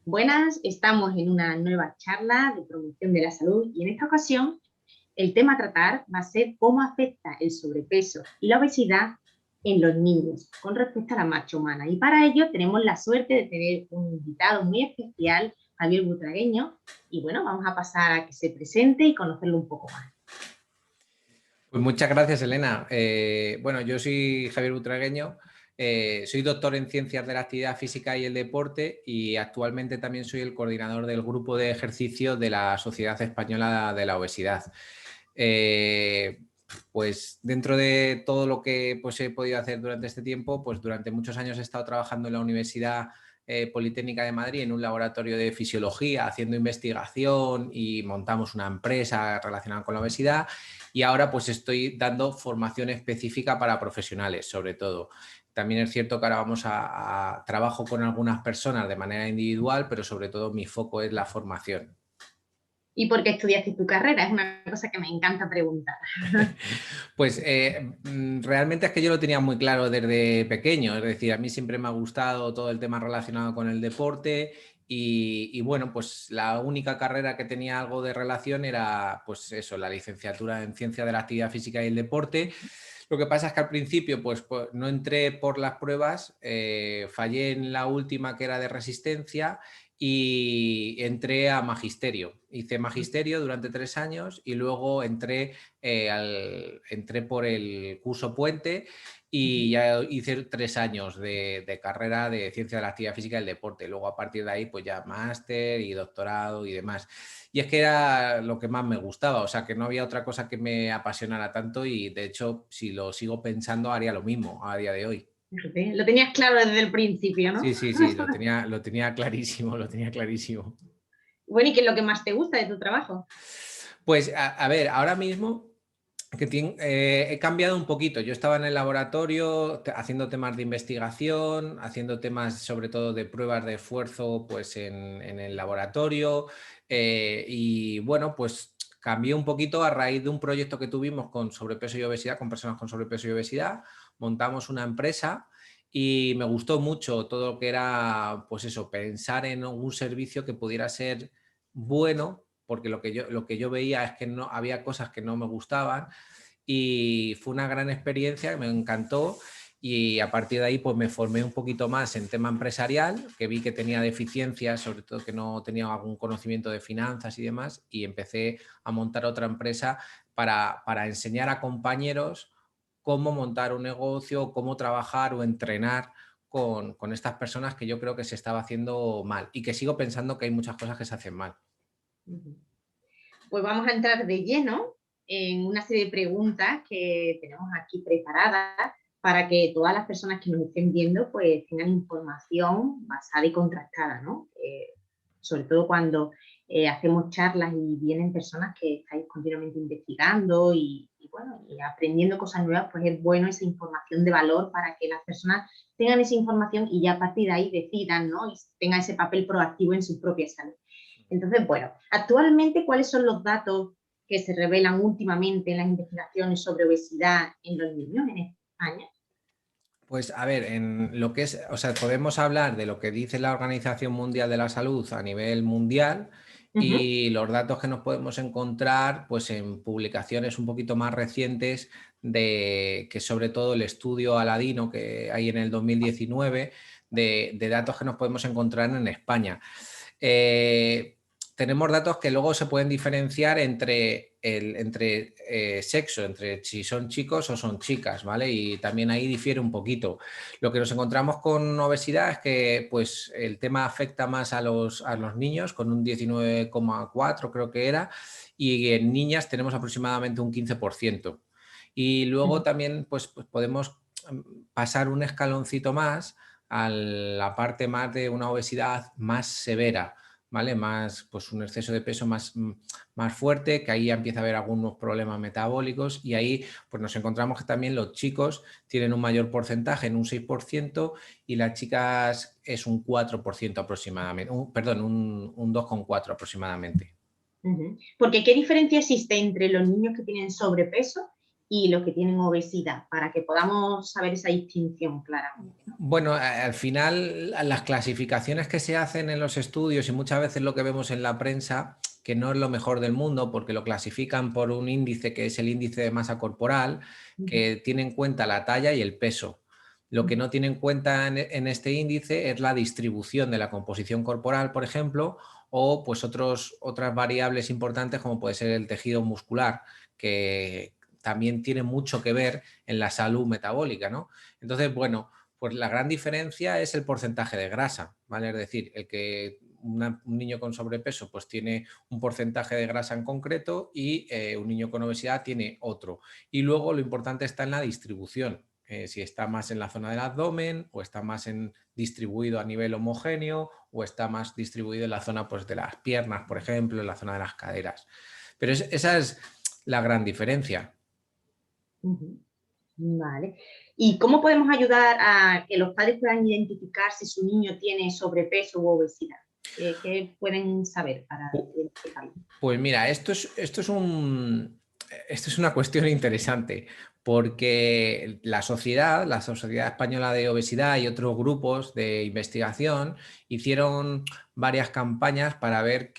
Buenas, estamos en una nueva charla de promoción de la salud y en esta ocasión el tema a tratar va a ser cómo afecta el sobrepeso y la obesidad en los niños con respecto a la marcha humana. Y para ello tenemos la suerte de tener un invitado muy especial, Javier Butragueño, y bueno, vamos a pasar a que se presente y conocerlo un poco más. Pues muchas gracias, Elena. Bueno, yo soy Javier Butragueño, soy doctor en Ciencias de la Actividad Física y el Deporte y actualmente también soy el coordinador del grupo de ejercicio de la Sociedad Española de la Obesidad. Pues dentro de todo lo que pues, he podido hacer durante este tiempo, pues durante muchos años he estado trabajando en la Universidad Politécnica de Madrid en un laboratorio de fisiología, haciendo investigación y montamos una empresa relacionada con la obesidad. Y ahora pues estoy dando formación específica para profesionales, sobre todo. También es cierto que ahora trabajo con algunas personas de manera individual, pero sobre todo mi foco es la formación. ¿Y por qué estudiaste tu carrera? Es una cosa que me encanta preguntar. Pues realmente es que yo lo tenía muy claro desde pequeño, es decir, a mí siempre me ha gustado todo el tema relacionado con el deporte y bueno, pues la única carrera que tenía algo de relación era pues eso, la licenciatura en Ciencia de la Actividad Física y el Deporte. Lo que pasa es que al principio pues no entré por las pruebas, fallé en la última que era de resistencia y entré a magisterio. Hice magisterio durante 3 años y luego entré por el curso Puente y ya hice 3 años de carrera de Ciencia de la Actividad Física y el Deporte. Luego a partir de ahí pues ya máster y doctorado y demás. Y es que era lo que más me gustaba, o sea que no había otra cosa que me apasionara tanto y de hecho si lo sigo pensando haría lo mismo a día de hoy. Fíjate, lo tenías claro desde el principio, ¿no? Sí, sí, sí, lo tenía clarísimo, lo tenía clarísimo. Bueno, ¿y qué es lo que más te gusta de tu trabajo? Pues a ver, ahora mismo he cambiado un poquito. Yo estaba en el laboratorio haciendo temas de investigación, haciendo temas sobre todo de pruebas de esfuerzo pues en el laboratorio y bueno, pues cambié un poquito a raíz de un proyecto que tuvimos con sobrepeso y obesidad, con personas con sobrepeso y obesidad. Montamos una empresa y me gustó mucho todo lo que era, pues eso, pensar en un servicio que pudiera ser bueno, porque lo que yo veía es que no había cosas que no me gustaban y fue una gran experiencia, me encantó y a partir de ahí pues me formé un poquito más en tema empresarial, que vi que tenía deficiencias, sobre todo que no tenía algún conocimiento de finanzas y demás y empecé a montar otra empresa para enseñar a compañeros cómo montar un negocio, cómo trabajar o entrenar con estas personas que yo creo que se estaba haciendo mal y que sigo pensando que hay muchas cosas que se hacen mal. Pues vamos a entrar de lleno en una serie de preguntas que tenemos aquí preparadas para que todas las personas que nos estén viendo pues tengan información basada y contrastada, ¿no? Sobre todo cuando hacemos charlas y vienen personas que estáis continuamente investigando bueno, y aprendiendo cosas nuevas, pues es bueno esa información de valor para que las personas tengan esa información y ya a partir de ahí decidan, ¿no? Y tengan ese papel proactivo en su propia salud. Entonces, bueno, actualmente, ¿cuáles son los datos que se revelan últimamente en las investigaciones sobre obesidad en los niños en España? Pues a ver, en lo que es, o sea, podemos hablar de lo que dice la Organización Mundial de la Salud a nivel mundial Uh -huh. y los datos que nos podemos encontrar pues en publicaciones un poquito más recientes de que sobre todo el estudio Aladino que hay en el 2019 de datos que nos podemos encontrar en España. Eh, Tenemos datos que luego se pueden diferenciar entre sexo, entre si son chicos o son chicas, ¿vale? Y también ahí difiere un poquito. Lo que nos encontramos con obesidad es que pues, el tema afecta más a los niños, con un 19,4 creo que era, y en niñas tenemos aproximadamente un 15%. Y Uh luego -huh. también pues podemos pasar un escaloncito más a la parte más de una obesidad más severa, ¿vale? Más, pues un exceso de peso más fuerte, que ahí ya empieza a haber algunos problemas metabólicos y ahí pues nos encontramos que también los chicos tienen un mayor porcentaje, en un 6%, y las chicas es un 4% aproximadamente, perdón, un 2,4 aproximadamente. Uh -huh. Porque, ¿qué diferencia existe entre los niños que tienen sobrepeso y los que tienen obesidad, para que podamos saber esa distinción claramente, ¿no? Bueno, al final las clasificaciones que se hacen en los estudios y muchas veces lo que vemos en la prensa, que no es lo mejor del mundo porque lo clasifican por un índice que es el índice de masa corporal, que tiene en cuenta la talla y el peso. Lo que no tiene en cuenta en este índice es la distribución de la composición corporal, por ejemplo, o pues otras variables importantes como puede ser el tejido muscular, que también tiene mucho que ver en la salud metabólica, ¿no? Entonces, bueno, pues la gran diferencia es el porcentaje de grasa, ¿vale? Es decir, un niño con sobrepeso pues tiene un porcentaje de grasa en concreto y un niño con obesidad tiene otro. Y luego lo importante está en la distribución, si está más en la zona del abdomen o está más distribuido a nivel homogéneo o está más distribuido en la zona pues, de las piernas, por ejemplo, en la zona de las caderas. Pero esa es la gran diferencia. Vale. ¿Y cómo podemos ayudar a que los padres puedan identificar si su niño tiene sobrepeso u obesidad? ¿Qué pueden saber para identificarlo? Pues mira, esto es una cuestión interesante porque la Sociedad Española de Obesidad y otros grupos de investigación hicieron varias campañas para ver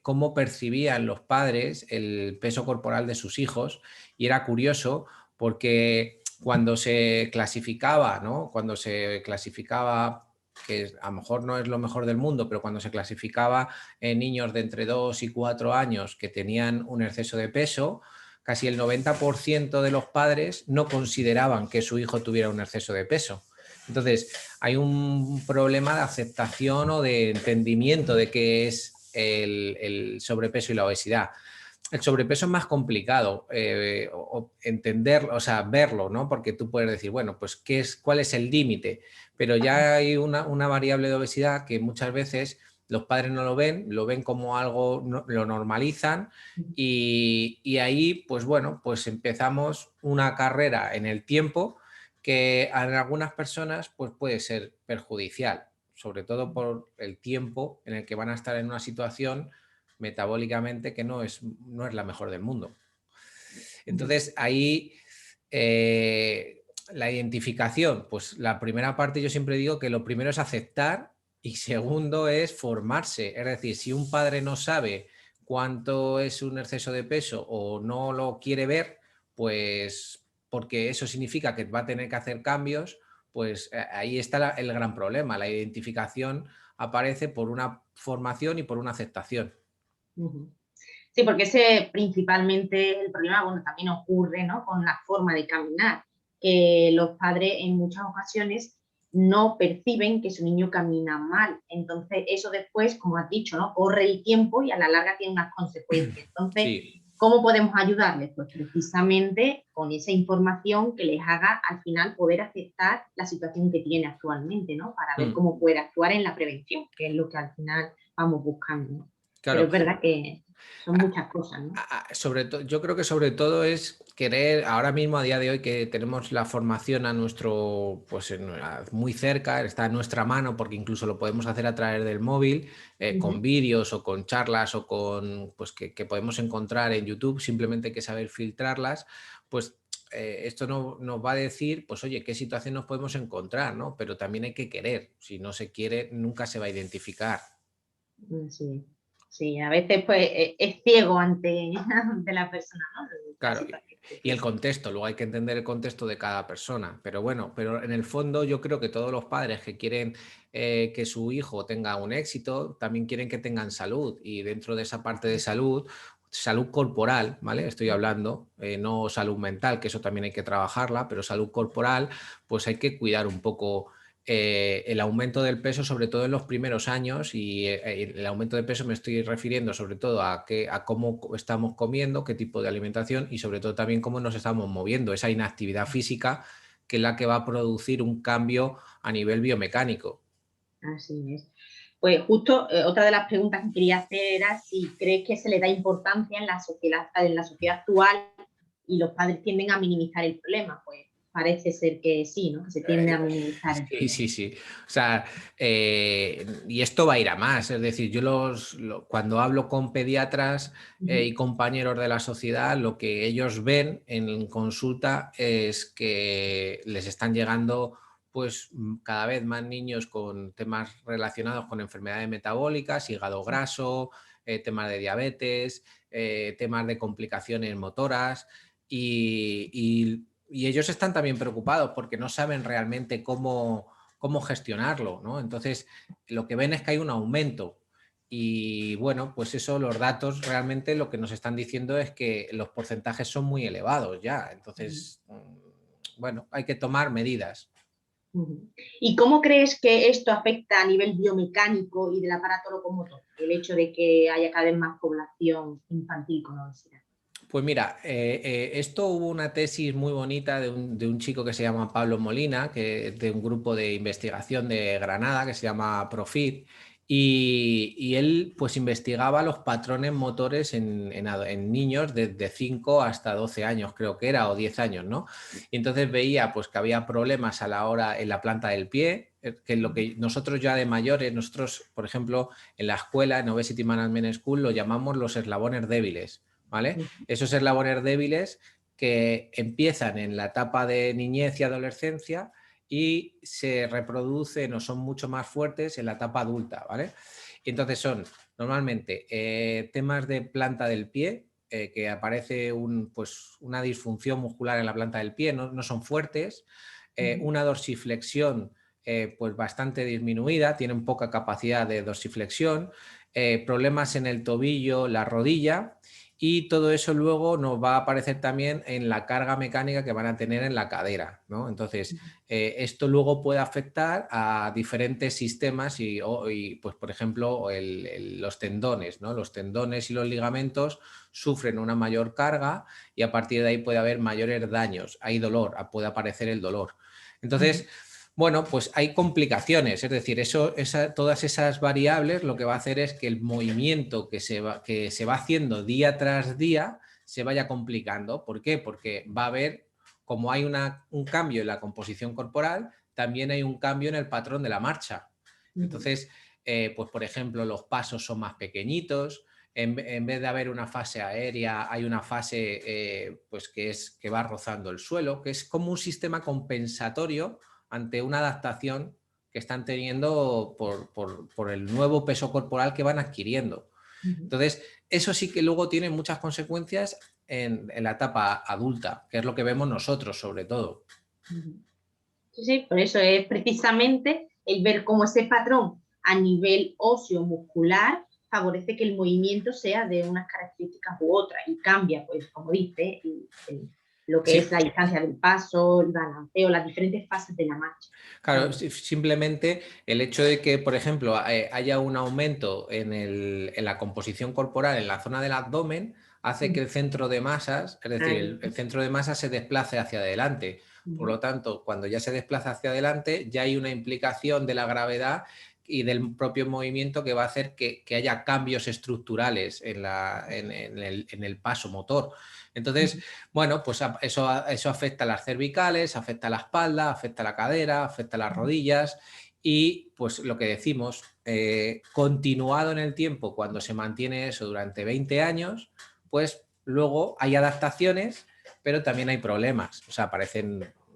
cómo percibían los padres el peso corporal de sus hijos, y era curioso porque cuando se clasificaba, ¿no? Cuando se clasificaba, que a lo mejor no es lo mejor del mundo, pero cuando se clasificaba niños de entre 2 y 4 años que tenían un exceso de peso, casi el 90% de los padres no consideraban que su hijo tuviera un exceso de peso. Entonces, hay un problema de aceptación o de entendimiento de qué es el sobrepeso y la obesidad. El sobrepeso es más complicado entenderlo, o sea, verlo, ¿no? Porque tú puedes decir, bueno, pues ¿cuál es el límite? Pero ya hay una variable de obesidad que muchas veces los padres no lo ven como algo, lo normalizan y ahí, pues bueno, pues empezamos una carrera en el tiempo que en algunas personas pues puede ser perjudicial, sobre todo por el tiempo en el que van a estar en una situación metabólicamente que no es la mejor del mundo. Entonces ahí la identificación, pues la primera parte yo siempre digo que lo primero es aceptar y segundo es formarse. Es decir, si un padre no sabe cuánto es un exceso de peso o no lo quiere ver, pues porque eso significa que va a tener que hacer cambios, pues ahí está el gran problema. La identificación aparece por una formación y por una aceptación. Sí, porque ese principalmente el problema, bueno, también ocurre, ¿no? Con la forma de caminar, que los padres en muchas ocasiones no perciben que su niño camina mal. Entonces, eso después, como has dicho, ¿no? Corre el tiempo y a la larga tiene unas consecuencias. Entonces, Sí. ¿cómo podemos ayudarles? Pues precisamente con esa información que les haga al final poder aceptar la situación que tiene actualmente, ¿no? Para ver cómo puede actuar en la prevención, que es lo que al final vamos buscando, ¿no? Pero Claro. es verdad que son muchas cosas, ¿no? Yo creo que sobre todo es querer, ahora mismo a día de hoy que tenemos la formación a nuestro, pues muy cerca, está en nuestra mano porque incluso lo podemos hacer a través del móvil, con vídeos o con charlas o con, pues que podemos encontrar en YouTube, simplemente hay que saber filtrarlas, pues esto nos va a decir, pues oye, qué situación nos podemos encontrar, ¿no? Pero también hay que querer, si no se quiere nunca se va a identificar. Sí, sí, a veces pues es ciego ante la persona, ¿no? La Claro, situación que y el tiene. contexto, luego hay que entender el contexto de cada persona, pero bueno, pero en el fondo yo creo que todos los padres que quieren que su hijo tenga un éxito, también quieren que tengan salud y dentro de esa parte de salud, salud corporal, ¿vale? Estoy hablando, no salud mental, que eso también hay que trabajarla, pero salud corporal, pues hay que cuidar un poco el aumento del peso, sobre todo en los primeros años, y el aumento de peso me estoy refiriendo sobre todo a cómo estamos comiendo, qué tipo de alimentación y sobre todo también cómo nos estamos moviendo, esa inactividad física que es la que va a producir un cambio a nivel biomecánico. Así es. Pues justo otra de las preguntas que quería hacer era si crees que se le da importancia en la sociedad actual y los padres tienden a minimizar el problema. Pues parece ser que sí, ¿no? Que se tiende a minimizar el Sí, riesgo. sí, sí. O sea, y esto va a ir a más. Es decir, yo cuando hablo con pediatras y Ujú, compañeros de la sociedad, lo que ellos ven en consulta es que les están llegando pues cada vez más niños con temas relacionados con enfermedades metabólicas, hígado sí. graso, temas de diabetes, temas de complicaciones motoras y ellos están también preocupados porque no saben realmente cómo gestionarlo, ¿no? Entonces, lo que ven es que hay un aumento y bueno, pues eso, los datos realmente lo que nos están diciendo es que los porcentajes son muy elevados ya. Ujú, Entonces, bueno, hay que tomar medidas. ujú. ¿Y cómo crees que esto afecta a nivel biomecánico y del aparato locomotor? El hecho de que haya cada vez más población infantil con obesidad. Pues mira, esto hubo una tesis muy bonita de un chico que se llama Pablo Molina, que de un grupo de investigación de Granada que se llama Profit, y él pues investigaba los patrones motores en niños desde 5 hasta 12 años, creo que era, o 10 años, ¿no? Y entonces veía pues que había problemas a la hora en la planta del pie, que lo que nosotros ya de mayores, nosotros, por ejemplo, en la escuela, en Obesity Management School, lo llamamos los eslabones débiles, ¿vale? Ujú, Esos eslabones débiles que empiezan en la etapa de niñez y adolescencia y se reproducen o son mucho más fuertes en la etapa adulta, ¿vale? Y entonces son normalmente temas de planta del pie, que aparece pues, una disfunción muscular en la planta del pie, no son fuertes, ujú, una dorsiflexión pues bastante disminuida, tienen poca capacidad de dorsiflexión, problemas en el tobillo, la rodilla, y todo eso luego nos va a aparecer también en la carga mecánica que van a tener en la cadera, ¿no? Entonces, esto luego puede afectar a diferentes sistemas pues, por ejemplo, los tendones, ¿no? Los tendones y los ligamentos sufren una mayor carga y a partir de ahí puede haber mayores daños. Hay dolor, puede aparecer el dolor. ujú, Entonces, bueno, pues hay complicaciones, es decir, todas esas variables lo que va a hacer es que el movimiento que se va haciendo día tras día se vaya complicando. ¿Por qué? Porque va a haber, como hay un cambio en la composición corporal, también hay un cambio en el patrón de la marcha. ujú, Entonces, pues por ejemplo, los pasos son más pequeñitos. En vez de haber una fase aérea, hay una fase pues que va rozando el suelo, que es como un sistema compensatorio ante una adaptación que están teniendo por el nuevo peso corporal que van adquiriendo. ujú, Entonces, eso sí que luego tiene muchas consecuencias en la etapa adulta, que es lo que vemos nosotros sobre todo. ujú. Sí, sí, por eso es precisamente el ver cómo ese patrón a nivel óseo muscular favorece que el movimiento sea de unas características u otras y cambia, pues como dice, lo que es Sí, la distancia del paso, el balanceo, las diferentes fases de la marcha. claro, Cambia. simplemente el hecho de que, por ejemplo, haya un aumento en la composición corporal en la zona del abdomen hace que el centro de masas, es decir, Ahí el está. centro de masas se desplace hacia adelante. Por Ujú, lo tanto, cuando ya se desplaza hacia adelante, ya hay una implicación de la gravedad y del propio movimiento que va a hacer que haya cambios estructurales en el paso motor. Entonces, ujú, bueno, pues eso afecta a las cervicales, afecta a la espalda, afecta a la cadera, afecta a las ujú, rodillas y pues lo que decimos, continuado en el tiempo, cuando se mantiene eso durante 20 años, pues luego hay adaptaciones, pero también hay problemas. O sea,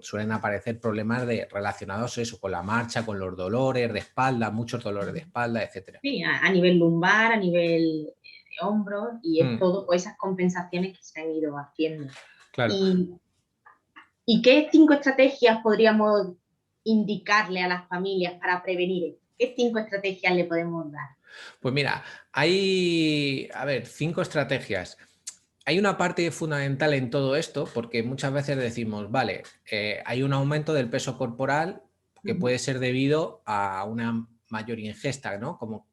suelen aparecer problemas relacionados eso, con la marcha, con los dolores de espalda, muchos dolores de ujú. espalda, etcétera. Sí, a nivel lumbar, a nivel de hombros, y es Mm, todo pues, esas compensaciones que se han ido haciendo. claro. Y ¿Y qué 5 estrategias podríamos indicarle a las familias para prevenir esto? ¿Qué 5 estrategias le podemos dar? Pues mira, hay, a ver, 5 estrategias. Hay una parte fundamental en todo esto, porque muchas veces decimos, vale, hay un aumento del peso corporal que Ujú, puede ser debido a una mayor ingesta, ¿no? Como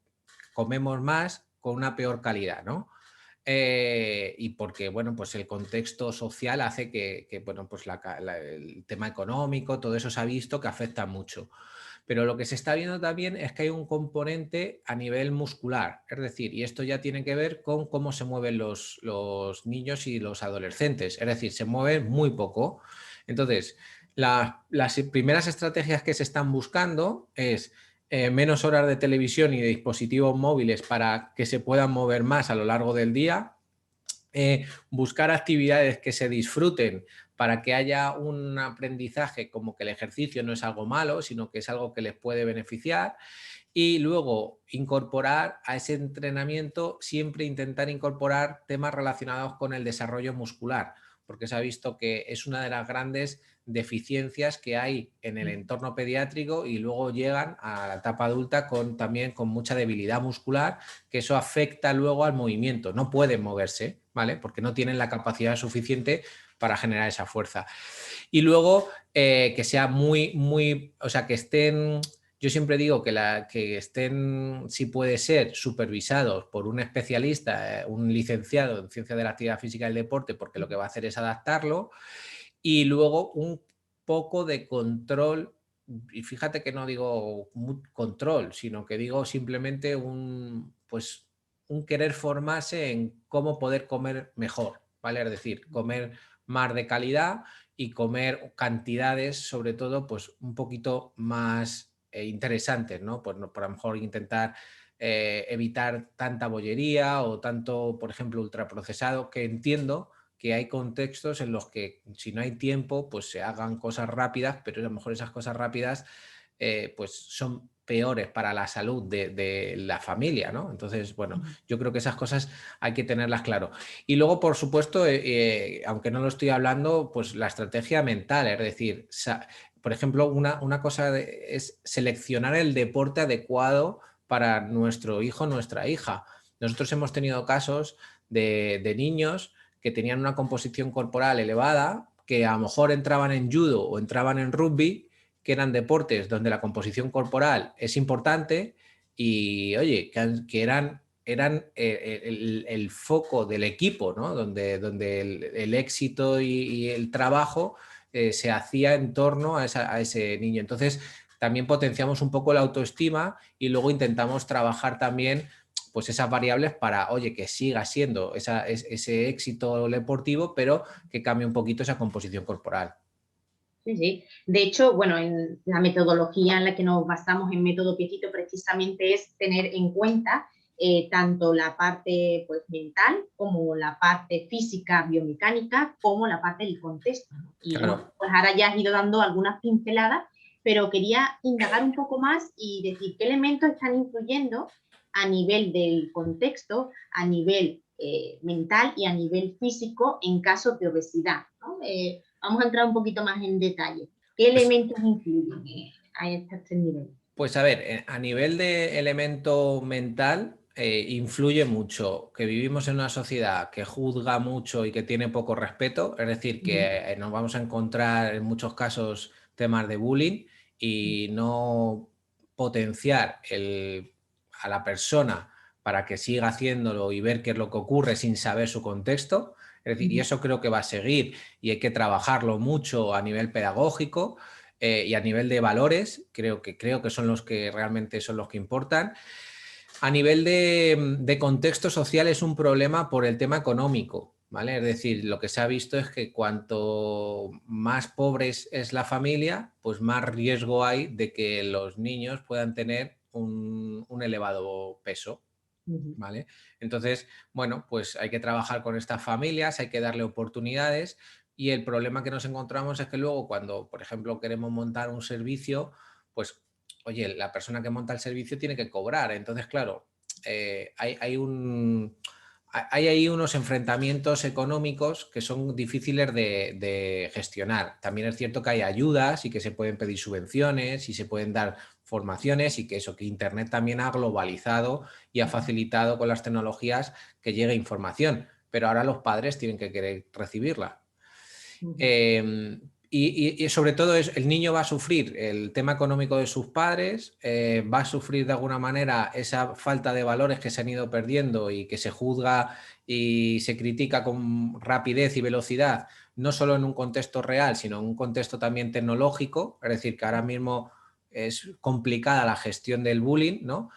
comemos más con una peor calidad, ¿no? Y porque, bueno, pues el contexto social hace bueno, pues el tema económico, todo eso se ha visto que afecta mucho. Pero lo que se está viendo también es que hay un componente a nivel muscular, es decir, y esto ya tiene que ver con cómo se mueven los niños y los adolescentes, es decir, se mueven muy poco. Entonces, Las primeras estrategias que se están buscando es menos horas de televisión y de dispositivos móviles para que se puedan mover más a lo largo del día, buscar actividades que se disfruten para que haya un aprendizaje, como que el ejercicio no es algo malo, sino que es algo que les puede beneficiar. Y luego incorporar a ese entrenamiento, siempre intentar incorporar temas relacionados con el desarrollo muscular, porque se ha visto que es una de las grandes deficiencias que hay en el entorno pediátrico, y luego llegan a la etapa adulta también con mucha debilidad muscular, que eso afecta luego al movimiento. No pueden moverse, ¿vale? Porque no tienen la capacidad suficiente para generar esa fuerza. Y luego que sea o sea, que estén... Yo siempre digo que estén, si puede ser, supervisados por un especialista, un licenciado en ciencia de la actividad física y el deporte, porque lo que va a hacer es adaptarlo. Y luego un poco de control, y fíjate que no digo control, sino que digo simplemente pues, un querer formarse en cómo poder comer mejor, ¿vale? Es decir, comer más de calidad y comer cantidades, sobre todo, pues un poquito más interesantes, ¿no? Pues por a lo mejor intentar evitar tanta bollería o tanto, por ejemplo, ultraprocesado, que entiendo que hay contextos en los que, si no hay tiempo, pues se hagan cosas rápidas, pero a lo mejor esas cosas rápidas pues son peores para la salud de la familia, ¿no? Entonces, bueno, yo creo que esas cosas hay que tenerlas claro. Y luego, por supuesto, aunque no lo estoy hablando, pues la estrategia mental, es decir, por ejemplo, una cosa es seleccionar el deporte adecuado para nuestro hijo o nuestra hija. Nosotros hemos tenido casos de niños que tenían una composición corporal elevada, que a lo mejor entraban en judo o entraban en rugby, que eran deportes donde la composición corporal es importante y, oye, que eran el foco del equipo, ¿no? Donde el éxito y el trabajo se hacía en torno a ese niño. Entonces, también potenciamos un poco la autoestima y luego intentamos trabajar también pues esas variables para, oye, que siga siendo ese éxito deportivo, pero que cambie un poquito esa composición corporal. Sí, sí. De hecho, bueno, en la metodología en la que nos basamos en Método Piecito precisamente es tener en cuenta tanto la parte pues, mental como la parte física, biomecánica, como la parte del contexto, ¿no? Y Claro. bueno, pues ahora ya has ido dando algunas pinceladas, pero quería indagar un poco más y decir qué elementos están influyendo a nivel del contexto, a nivel mental y a nivel físico en caso de obesidad, ¿no? Vamos a entrar un poquito más en detalle. ¿Qué Pues, elementos influyen a este nivel? pues a ver, a nivel de elemento mental, influye mucho que vivimos en una sociedad que juzga mucho y que tiene poco respeto, es decir, que nos vamos a encontrar en muchos casos temas de bullying, y no potenciar a la persona para que siga haciéndolo y ver qué es lo que ocurre sin saber su contexto. Es decir, y eso creo que va a seguir y hay que trabajarlo mucho a nivel pedagógico. Y a nivel de valores, creo que son los que realmente son los que importan. A nivel de contexto social es un problema por el tema económico, ¿vale? Es decir, lo que se ha visto es que cuanto más pobres es la familia, pues más riesgo hay de que los niños puedan tener un elevado peso, ¿vale? Entonces, bueno, pues hay que trabajar con estas familias, hay que darle oportunidades, y el problema que nos encontramos es que luego cuando, por ejemplo, queremos montar un servicio, pues, oye, la persona que monta el servicio tiene que cobrar. Entonces, claro, hay ahí unos enfrentamientos económicos que son difíciles de gestionar. También es cierto que hay ayudas y que se pueden pedir subvenciones y se pueden dar formaciones, y que Internet también ha globalizado y ha facilitado con las tecnologías que llegue información, pero ahora los padres tienen que querer recibirla. Y sobre todo el niño va a sufrir el tema económico de sus padres, va a sufrir de alguna manera esa falta de valores que se han ido perdiendo y que se juzga y se critica con rapidez y velocidad, no solo en un contexto real, sino en un contexto también tecnológico. Es decir, que ahora mismo es complicada la gestión del bullying, ¿no?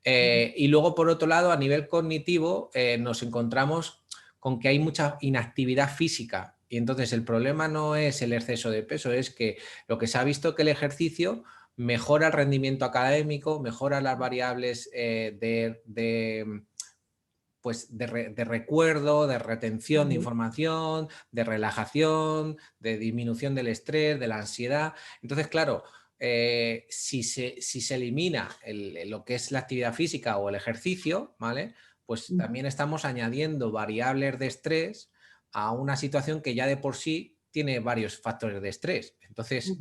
Y luego, por otro lado, a nivel cognitivo, nos encontramos con que hay mucha inactividad física Y entonces el problema no es el exceso de peso, es que lo que se ha visto que el ejercicio mejora el rendimiento académico, mejora las variables de recuerdo, de retención de información, de relajación, de disminución del estrés, de la ansiedad. Entonces, claro, si se elimina lo que es la actividad física o el ejercicio, ¿vale? Pues también estamos añadiendo variables de estrés a una situación que ya de por sí tiene varios factores de estrés. Entonces,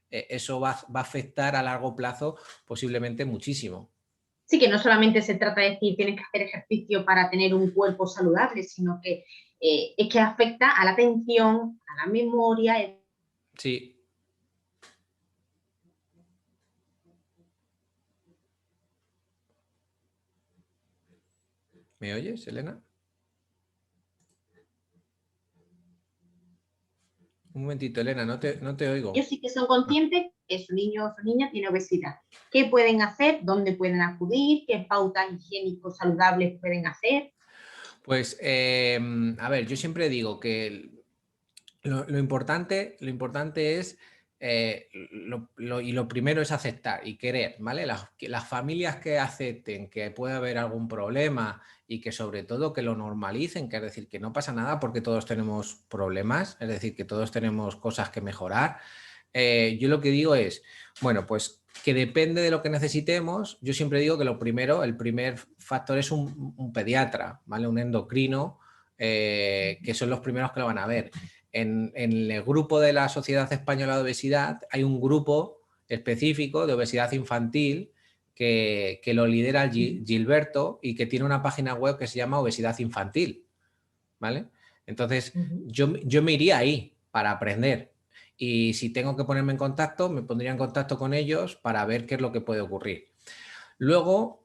eso va a afectar a largo plazo posiblemente muchísimo. Sí, que no solamente se trata de decir tienes que hacer ejercicio para tener un cuerpo saludable, sino que es que afecta a la atención, a la memoria. Sí. ¿Me oyes, Elena? Un momentito, Elena, no te oigo. Ellos sí que son conscientes que su niño o su niña tiene obesidad. ¿Qué pueden hacer? ¿Dónde pueden acudir? ¿Qué pautas higiénicos saludables pueden hacer? Pues, a ver, yo siempre digo que lo importante es, y lo primero es aceptar y querer, ¿vale? Las familias que acepten que puede haber algún problema y que sobre todo que lo normalicen, que es decir, que no pasa nada porque todos tenemos problemas, es decir, que todos tenemos cosas que mejorar. Yo lo que digo es, bueno, pues que depende de lo que necesitemos. Yo siempre digo que el primer factor es un pediatra, ¿vale? Un endocrino, que son los primeros que lo van a ver. En el grupo de la Sociedad Española de Obesidad hay un grupo específico de obesidad infantil que lo lidera Gilberto y que tiene una página web que se llama Obesidad Infantil, ¿vale? Entonces, yo me iría ahí para aprender. Y si tengo que ponerme en contacto, me pondría en contacto con ellos para ver qué es lo que puede ocurrir. Luego,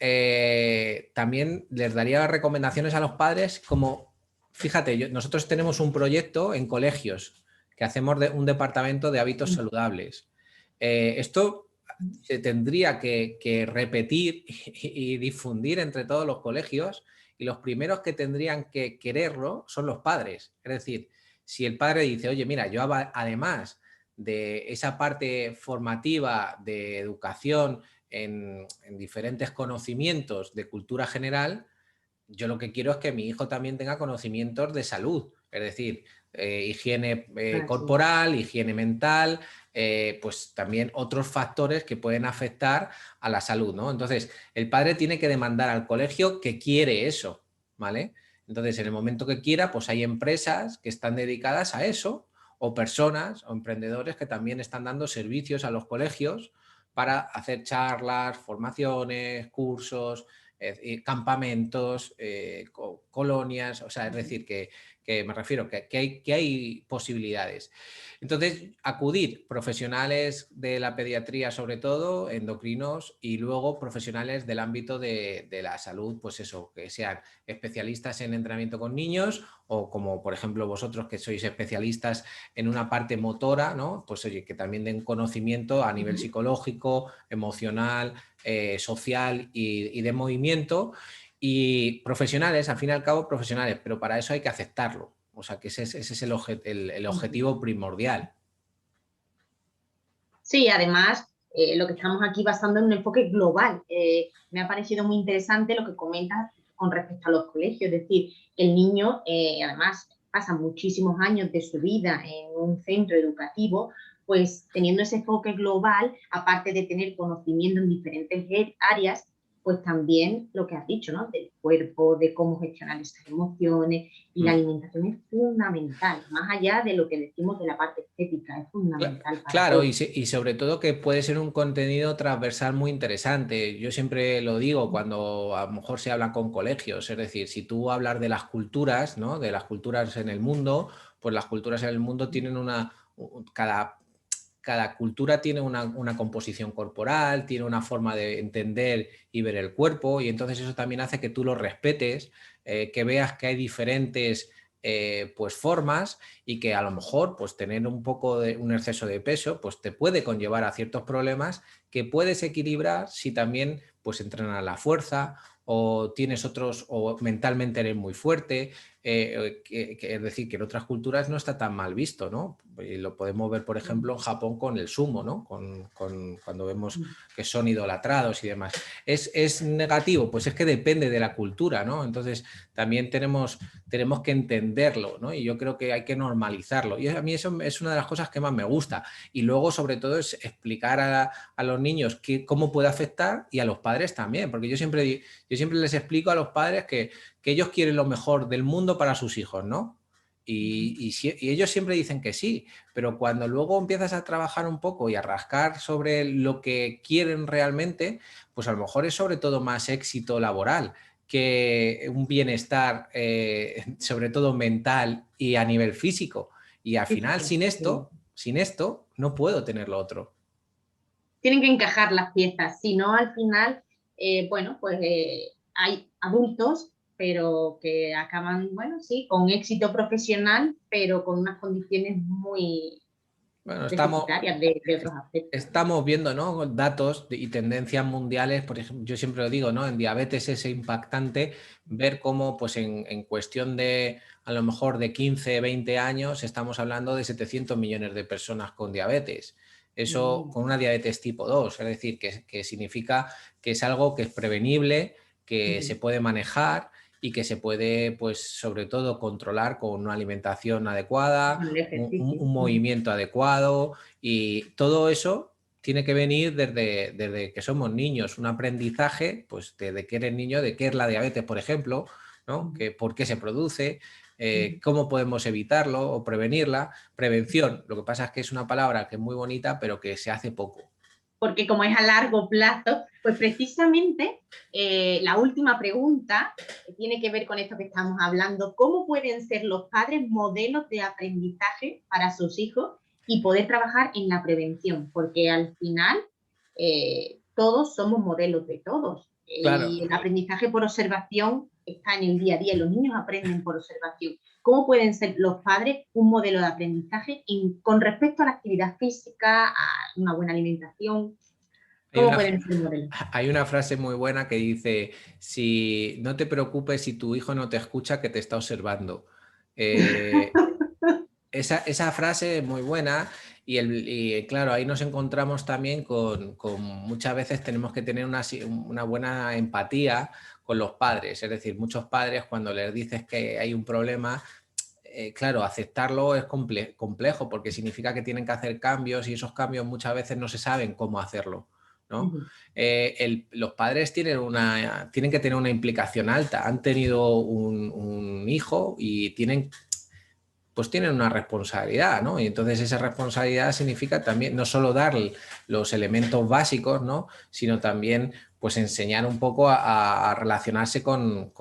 también les daría recomendaciones a los padres como, fíjate, nosotros tenemos un proyecto en colegios que hacemos un departamento de hábitos saludables. Esto se tendría que repetir y difundir entre todos los colegios, y los primeros que tendrían que quererlo son los padres. Es decir, si el padre dice, oye, mira, yo además de esa parte formativa de educación en diferentes conocimientos de cultura general, yo lo que quiero es que mi hijo también tenga conocimientos de salud, es decir, higiene corporal, higiene mental, pues también otros factores que pueden afectar a la salud, ¿no? Entonces, el padre tiene que demandar al colegio que quiere eso, ¿vale? Entonces, en el momento que quiera, pues hay empresas que están dedicadas a eso, o personas o emprendedores que también están dando servicios a los colegios para hacer charlas, formaciones, cursos, campamentos, colonias, o sea, es decir, que me refiero que hay posibilidades. Entonces, acudir profesionales de la pediatría, sobre todo, endocrinos, y luego profesionales del ámbito de la salud, pues eso, que sean especialistas en entrenamiento con niños o como, por ejemplo, vosotros que sois especialistas en una parte motora, ¿no? Pues oye, que también den conocimiento a nivel psicológico, emocional, social y de movimiento, y profesionales, al fin y al cabo profesionales, pero para eso hay que aceptarlo. O sea, que ese es el objetivo primordial. Sí, además, lo que estamos aquí basando en un enfoque global. Me ha parecido muy interesante lo que comentas con respecto a los colegios, es decir, el niño, además, pasa muchísimos años de su vida en un centro educativo, pues teniendo ese enfoque global, aparte de tener conocimiento en diferentes áreas, pues también lo que has dicho, ¿no? Del cuerpo, de cómo gestionar esas emociones, y la alimentación es fundamental, más allá de lo que decimos de la parte estética, es fundamental para Claro, todo. y sobre todo que puede ser un contenido transversal muy interesante. Yo siempre lo digo cuando a lo mejor se habla con colegios, es decir, si tú hablas de las culturas, ¿no? De las culturas en el mundo, pues las culturas en el mundo tienen cada cultura tiene una composición corporal, tiene una forma de entender y ver el cuerpo, y entonces eso también hace que tú lo respetes, que veas que hay diferentes pues formas, y que a lo mejor pues tener un poco de un exceso de peso pues te puede conllevar a ciertos problemas que puedes equilibrar si también pues entrenan a la fuerza, o tienes otros, o mentalmente eres muy fuerte, es decir, que en otras culturas no está tan mal visto, ¿no? Y lo podemos ver, por ejemplo, en Japón con el sumo, ¿no? Cuando vemos que son idolatrados y demás. ¿Es negativo? Pues es que depende de la cultura, ¿no? Entonces, también tenemos que entenderlo, ¿no? Y yo creo que hay que normalizarlo. Y a mí eso es una de las cosas que más me gusta. Y luego, sobre todo, es explicar a los niños cómo puede afectar y a los padres también, porque yo siempre les explico a los padres que ellos quieren lo mejor del mundo para sus hijos, ¿no? Y ellos siempre dicen que sí, pero cuando luego empiezas a trabajar un poco y a rascar sobre lo que quieren realmente, pues a lo mejor es sobre todo más éxito laboral que un bienestar, sobre todo mental y a nivel físico. Y al final, sin esto, no puedo tener lo otro. Tienen que encajar las piezas, si no al final, bueno, pues hay adultos, pero que acaban, bueno, sí, con éxito profesional, pero con unas condiciones muy Bueno, deficitarias de otros aspectos. estamos viendo, ¿no? Datos y tendencias mundiales, por ejemplo, yo siempre lo digo, ¿no? En diabetes es impactante ver cómo, pues en cuestión de, a lo mejor de 15, 20 años, estamos hablando de 700 millones de personas con diabetes. Eso con una diabetes tipo 2, es decir, que significa que es algo que es prevenible, que se puede manejar y que se puede, pues, sobre todo controlar con una alimentación adecuada, un movimiento adecuado, y todo eso tiene que venir desde que somos niños, un aprendizaje, pues, desde que eres niño, de qué es la diabetes, por ejemplo, ¿no? Por qué se produce, cómo podemos evitarlo o prevenirla. Prevención, lo que pasa es que es una palabra que es muy bonita, pero que se hace poco. Porque como es a largo plazo, pues precisamente la última pregunta tiene que ver con esto que estamos hablando. ¿Cómo pueden ser los padres modelos de aprendizaje para sus hijos y poder trabajar en la prevención? Porque al final todos somos modelos de todos. Claro. Y el aprendizaje por observación está en el día a día. Los niños aprenden por observación. ¿Cómo pueden ser los padres un modelo de aprendizaje con respecto a la actividad física, a una buena alimentación? ¿Cómo pueden ser modelos? Hay una frase muy buena que dice, si no te preocupes si tu hijo no te escucha, que te está observando. Esa frase es muy buena y claro, ahí nos encontramos también con muchas veces tenemos que tener una buena empatía con los padres. Es decir, muchos padres cuando les dices que hay un problema, claro, aceptarlo es complejo porque significa que tienen que hacer cambios y esos cambios muchas veces no se saben cómo hacerlo, ¿no? Los padres tienen que tener una implicación alta. Han tenido un hijo y pues tienen una responsabilidad, ¿no? Y entonces esa responsabilidad significa también no solo dar los elementos básicos, ¿no? Sino también pues enseñar un poco a relacionarse con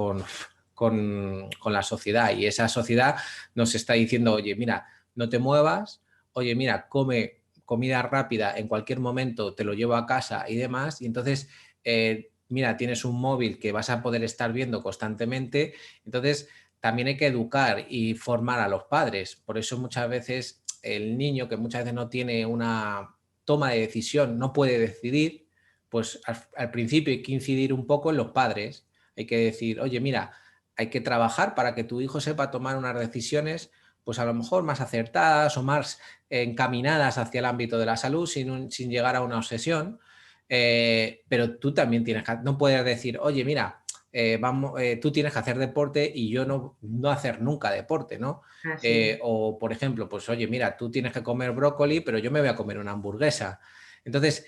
la sociedad. Y esa sociedad nos está diciendo, oye, mira, no te muevas, oye, mira, come comida rápida en cualquier momento, te lo llevo a casa y demás. Y entonces, mira, tienes un móvil que vas a poder estar viendo constantemente. Entonces, también hay que educar y formar a los padres. Por eso muchas veces el niño que muchas veces no tiene una toma de decisión, no puede decidir, pues al principio hay que incidir un poco en los padres. Hay que decir, oye, mira, hay que trabajar para que tu hijo sepa tomar unas decisiones, pues a lo mejor más acertadas o más encaminadas hacia el ámbito de la salud sin llegar a una obsesión. Pero tú también no puedes decir, oye, mira, tú tienes que hacer deporte y yo no hacer nunca deporte, ¿no? O, por ejemplo, pues oye, mira, tú tienes que comer brócoli, pero yo me voy a comer una hamburguesa. Entonces,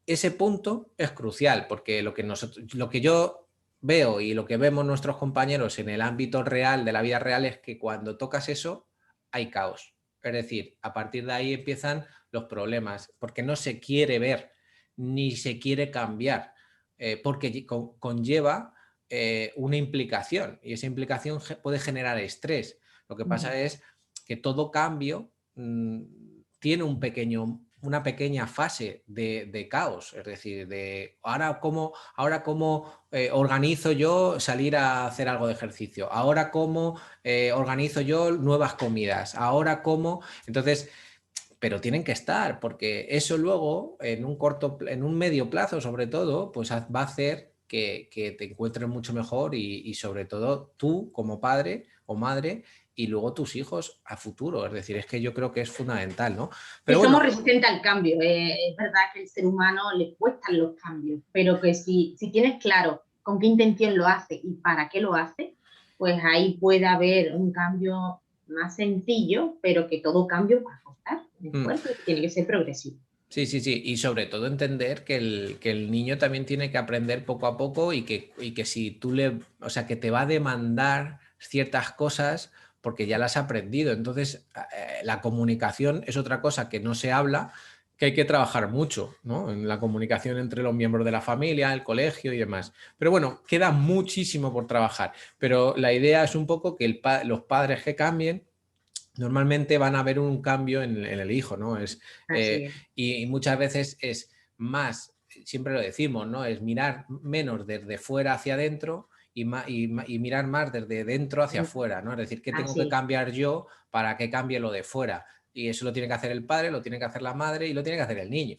ese punto es crucial porque lo que yo veo y lo que vemos nuestros compañeros en el ámbito real, de la vida real, es que cuando tocas eso, hay caos. Es decir, a partir de ahí empiezan los problemas, porque no se quiere ver ni se quiere cambiar, porque conlleva una implicación y esa implicación puede generar estrés. Lo que pasa es que todo cambio tiene una pequeña fase de caos, es decir, de ahora cómo organizo yo salir a hacer algo de ejercicio, ahora cómo organizo yo nuevas comidas, ahora cómo. Entonces, pero tienen que estar, porque eso luego, en un medio plazo sobre todo, pues va a hacer que te encuentres mucho mejor y sobre todo tú como padre o madre y luego tus hijos a futuro. Es decir, es que yo creo que es fundamental, ¿no? Sí, Pero somos bueno, resistentes al cambio. Es verdad que al ser humano le cuestan los cambios, pero que si tienes claro con qué intención lo hace y para qué lo hace, pues ahí puede haber un cambio más sencillo, pero que todo cambio va a costar un mm, esfuerzo y tiene que ser progresivo. sí, sí, sí. Y sobre todo entender que el niño también tiene que aprender poco a poco y que si tú o sea, que te va a demandar ciertas cosas porque ya las ha aprendido. Entonces, la comunicación es otra cosa que no se habla, que hay que trabajar mucho, ¿no? En la comunicación entre los miembros de la familia, el colegio y demás. Pero bueno, queda muchísimo por trabajar. Pero la idea es un poco que los padres que cambien normalmente van a ver un cambio en el hijo, ¿no? Así es. Y muchas veces es más, siempre lo decimos, ¿no? Es mirar menos desde fuera hacia adentro y mirar más desde dentro hacia afuera, ¿no? Es decir, ¿qué tengo que Así es. cambiar yo para que cambie lo de fuera? Y eso lo tiene que hacer el padre, lo tiene que hacer la madre y lo tiene que hacer el niño.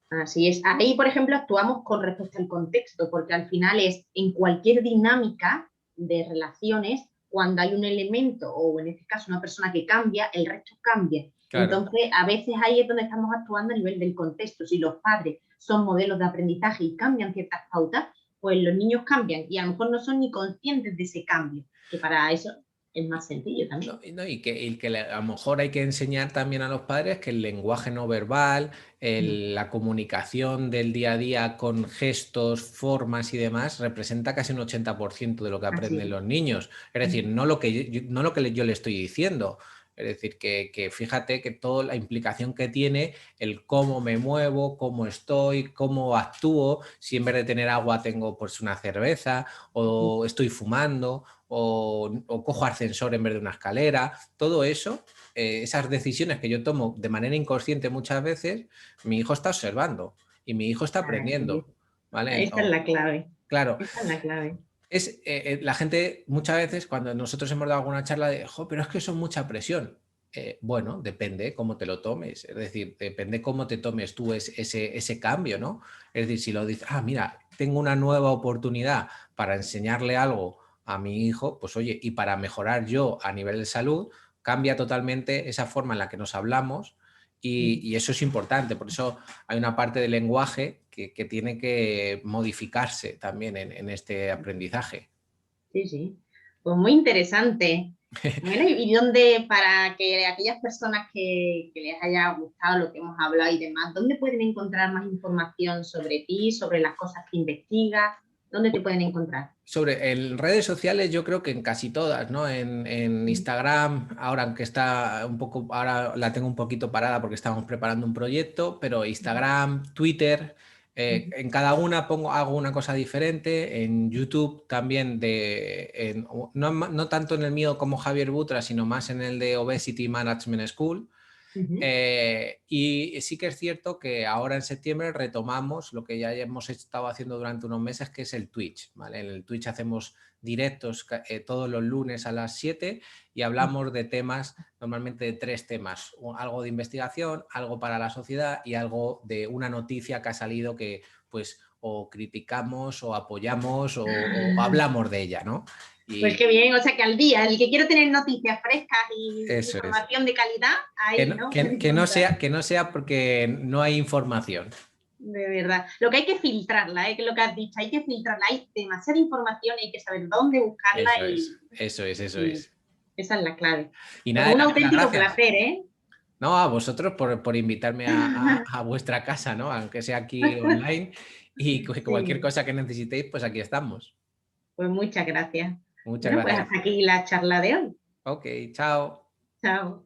Así es. Ahí, por ejemplo, actuamos con respecto al contexto, porque al final es en cualquier dinámica de relaciones, cuando hay un elemento o en este caso una persona que cambia, el resto cambia. Claro. Entonces, a veces ahí es donde estamos actuando a nivel del contexto. Si los padres son modelos de aprendizaje y cambian ciertas pautas, pues los niños cambian y a lo mejor no son ni conscientes de ese cambio, que para eso es más sencillo también. No, no, y que a lo mejor hay que enseñar también a los padres que el lenguaje no verbal, la comunicación del día a día con gestos, formas y demás representa casi un 80% de lo que Así aprenden es. los niños. Es decir, no lo que no lo que yo le estoy diciendo. Es decir, que fíjate que toda la implicación que tiene el cómo me muevo, cómo estoy, cómo actúo, si en vez de tener agua tengo pues una cerveza o estoy fumando o cojo ascensor en vez de una escalera, todo eso, esas decisiones que yo tomo de manera inconsciente muchas veces, mi hijo está observando y mi hijo está Así es. aprendiendo, ¿vale? Esa es la clave. Claro, Esa es la clave. la gente muchas veces cuando nosotros hemos dado alguna charla de, "Jo, pero es que son mucha presión". Bueno, depende cómo te lo tomes, es decir, depende cómo te tomes tú ese cambio, ¿no? Es decir, si lo dices, ah, mira, tengo una nueva oportunidad para enseñarle algo a mi hijo, pues oye, y para mejorar yo a nivel de salud, cambia totalmente esa forma en la que nos hablamos y eso es importante, por eso hay una parte del lenguaje que tiene que modificarse también en este aprendizaje. Sí, sí. Pues muy interesante. Bueno, y dónde, para que aquellas personas que les haya gustado lo que hemos hablado y demás, ¿dónde pueden encontrar más información sobre ti, sobre las cosas que investigas? ¿Dónde te pueden encontrar? En redes sociales yo creo que en casi todas, ¿no? En Instagram, ahora aunque está un poco, ahora la tengo un poquito parada porque estamos preparando un proyecto, pero Instagram, Twitter, en cada una hago una cosa diferente. En YouTube también no tanto en el mío como Javier Butra, sino más en el de Obesity Management School. Y sí que es cierto que ahora en septiembre retomamos lo que ya hemos estado haciendo durante unos meses, que es el Twitch, ¿vale? En el Twitch hacemos directos todos los lunes a las 7 y hablamos de temas, normalmente de 3 temas, algo de investigación, algo para la sociedad y algo de una noticia que ha salido que pues o criticamos o apoyamos o hablamos de ella, ¿no? Pues Y qué bien, o sea que al día, el que quiera tener noticias frescas y eso es. información de calidad, ahí, ¿no? Puede encontrar. Que no sea porque no hay información. De verdad. Lo que hay que filtrarla, que lo que has dicho, hay que filtrarla. Hay demasiada información, hay que saber dónde buscarla Eso es, eso es, eso y es. esa es la clave. Y Pues nada, un daros las auténtico gracias. placer, ¿eh? No, a vosotros por invitarme a vuestra casa, ¿no? Aunque sea aquí online y cualquier Sí, cosa que necesitéis, pues aquí estamos. pues muchas gracias. Muchas Bueno, pues gracias. hasta aquí la charla de hoy. Ok, chao. Chao.